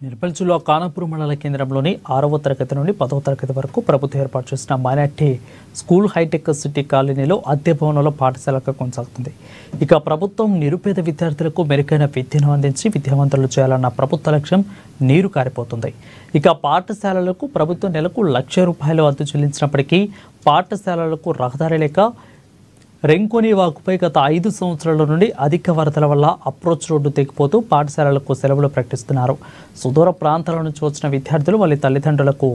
నిర్మల్ జిల్లా ఖానాపూర్ మండల కేంద్రంలోని 6వ తరగతి నుండి 10వ తరగతి వరకు ప్రభుత్వం ఏర్పాటు చేసిన మైనార్టీ స్కూల్ హైటెక్ సిటీ కాలనీలో అద్దె భవనంలో పాఠశాలకు కొనసాగుతుంది. ఇక ప్రభుత్వం నిరుపేద విద్యార్థులకు మెరుగైన విద్యను అందించి విద్యావంతులు చేయాలన్న ప్రభుత్వ లక్ష్యం నీరు కారిపోతుంది. ఇక పాఠశాలలకు ప్రభుత్వం నెలకు ₹1,00,000 అద్దె చెల్లించినప్పటికీ పాఠశాలలకు రహదారి లేక రెంకోని వాకుపై గత 5 సంవత్సరాల నుండి అధిక వరదల వల్ల అప్రోచ్ రోడ్డు తెగిపోతూ పాఠశాలలకు సెలవులు ప్రకటిస్తున్నారు. సుదూర ప్రాంతాల నుంచి వచ్చిన విద్యార్థులు వాళ్ళ తల్లిదండ్రులకు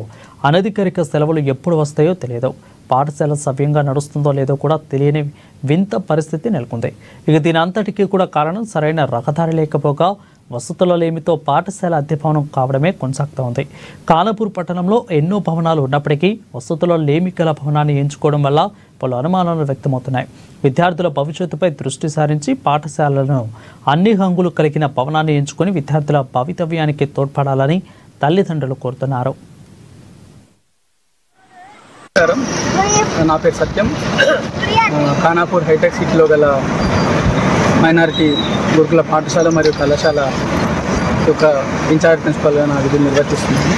అనధికారిక సెలవులు ఎప్పుడు వస్తాయో తెలియదు. పాఠశాల సవ్యంగా నడుస్తుందో లేదో కూడా తెలియని వింత పరిస్థితి నెలకొంది. ఇక దీని అంతటికీ కూడా కారణం సరైన రహదారి లేకపోగా వసతుల లేమితో పాఠశాల అద్దె భవనం కావడమే కొనసాగుతూ ఉంది. ఖానాపూర్ పట్టణంలో ఎన్నో భవనాలు ఉన్నప్పటికీ వసతుల లేమి గల భవనాన్ని ఎంచుకోవడం వల్ల పలు అనుమానాలు వ్యక్తమవుతున్నాయి. విద్యార్థుల భవిష్యత్తుపై దృష్టి సారించి పాఠశాలను అన్ని హంగులు కలిగిన భవనాన్ని ఎంచుకొని విద్యార్థుల భవితవ్యానికి తోడ్పడాలని తల్లిదండ్రులు కోరుతున్నారు. నా పేరు సత్యం. ఖానాపూర్ హైటెక్ సిటీలో గల మైనారిటీ గురుకుల పాఠశాల మరియు కళాశాల యొక్క ఇన్ఛార్జ్ ప్రిన్సిపల్గా నా విధులు నిర్వర్తిస్తున్నాను.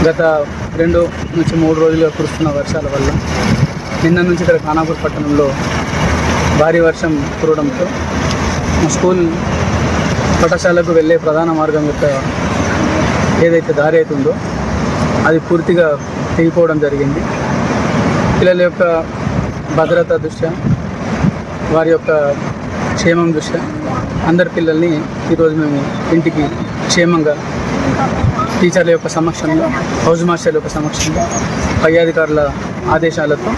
గత 2 నుంచి 3 రోజులుగా కురుస్తున్న వర్షాల వల్ల నిన్న నుంచి ఇక్కడ ఖానాపూర్ పట్టణంలో భారీ వర్షం కురవడంతో స్కూల్ పాఠశాలకు వెళ్ళే ప్రధాన మార్గం యొక్క ఏదైతే దారి అవుతుందో అది పూర్తిగా తెగిపోవడం జరిగింది. పిల్లల యొక్క భద్రత దృష్ట్యా, వారి యొక్క క్షేమం దృష్ట్యా అందరి పిల్లల్ని ఈరోజు మేము ఇంటికి క్షేమంగా టీచర్ల యొక్క సమక్షంలో, హౌస్ మాస్టర్ల యొక్క సమక్షంలో, పై అధికారుల ఆదేశాలతో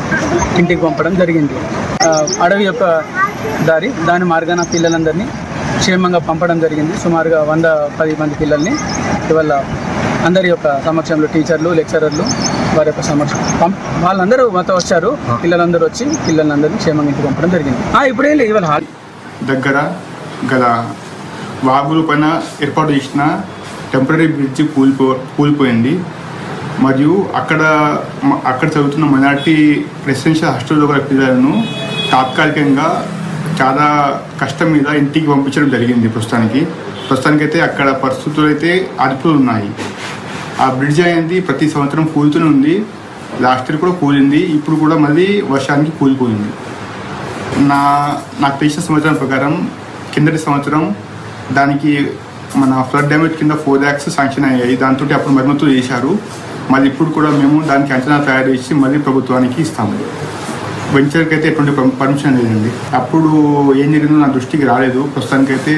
ఇంటికి పంపడం జరిగింది. అడవి యొక్క దాని మార్గాన పిల్లలందరినీ క్షేమంగా పంపడం జరిగింది. సుమారుగా 110 మంది పిల్లల్ని ఇవాళ అందరి యొక్క సమక్షంలో టీచర్లు, లెక్చరర్లు వారి యొక్క సమక్షం వాళ్ళందరూ మాతో వచ్చారు. పిల్లలందరూ వచ్చి పిల్లలందరినీ క్షేమంగా ఇంటికి పంపడం జరిగింది. ఇప్పుడే ఇవాళ దగ్గర గల వాగుల పైన ఏర్పాటు చేసిన టెంపరీ బ్రిడ్జ్ కూలిపోయింది. మరియు అక్కడ చదువుతున్న మైనార్టీ రెసిడెన్షియల్ హాస్టల్లో గల పిల్లలను తాత్కాలికంగా చాలా కష్టం మీద ఇంటికి పంపించడం జరిగింది. ప్రస్తుతానికైతే అక్కడ పరిస్థితులు అయితే అదుపులు ఉన్నాయి. ఆ బ్రిడ్జ్ అనేది ప్రతి సంవత్సరం కూలుతూనే ఉంది. లాస్ట్ ఇయర్ కూడా కూలింది, ఇప్పుడు కూడా మళ్ళీ వర్షానికి కూలిపోయింది. నాకు తెలిసిన సంవత్సరం ప్రకారం కిందటి సంవత్సరం దానికి మన ఫ్లడ్ డ్యామేజ్ కింద 4 lakhs శాంక్షన్ అయ్యాయి. దాంతో అప్పుడు మరమ్మతులు చేశారు. మళ్ళీ ఇప్పుడు కూడా మేము దానికి అంచనా తయారు చేసి మళ్ళీ ప్రభుత్వానికి ఇస్తాము. వెంచర్కి అయితే ఎటువంటి పర్మిషన్ లేదండి. అప్పుడు ఏం జరిగిందో నా దృష్టికి రాలేదు. ప్రస్తుతానికైతే